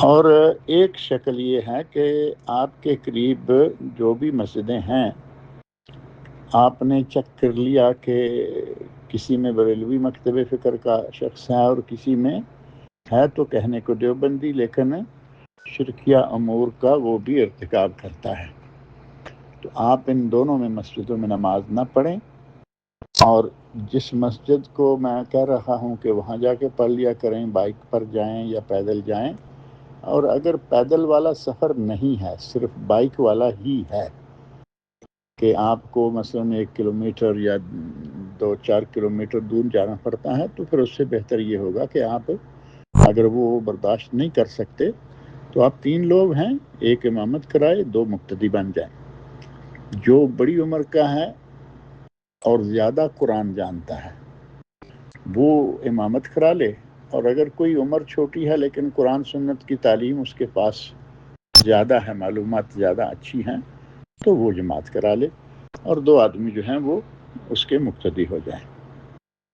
اور ایک شکل یہ ہے کہ آپ کے قریب جو بھی مسجدیں ہیں آپ نے چیک کر لیا کہ کسی میں بریلوی مکتب فکر کا شخص ہے اور کسی میں ہے تو کہنے کو دیوبندی، لیکن شرکیہ امور کا وہ بھی ارتکاب کرتا ہے، تو آپ ان دونوں میں مسجدوں میں نماز نہ پڑھیں، اور جس مسجد کو میں کہہ رہا ہوں کہ وہاں جا کے پڑھ لیا کریں، بائک پر جائیں یا پیدل جائیں، اور اگر پیدل والا سفر نہیں ہے، صرف بائک والا ہی ہے کہ آپ کو مثلاً 1 کلومیٹر یا 2-4 کلومیٹر دور جانا پڑتا ہے، تو پھر اس سے بہتر یہ ہوگا کہ آپ اگر وہ برداشت نہیں کر سکتے تو آپ 3 لوگ ہیں، ایک امامت کرائے، 2 مقتدی بن جائیں۔ جو بڑی عمر کا ہے اور زیادہ قرآن جانتا ہے وہ امامت کرا لے، اور اگر کوئی عمر چھوٹی ہے لیکن قرآن سنت کی تعلیم اس کے پاس زیادہ ہے، معلومات زیادہ اچھی ہیں، تو وہ جماعت کرا لے، اور 2 آدمی جو ہیں وہ اس کے مقتدی ہو جائیں۔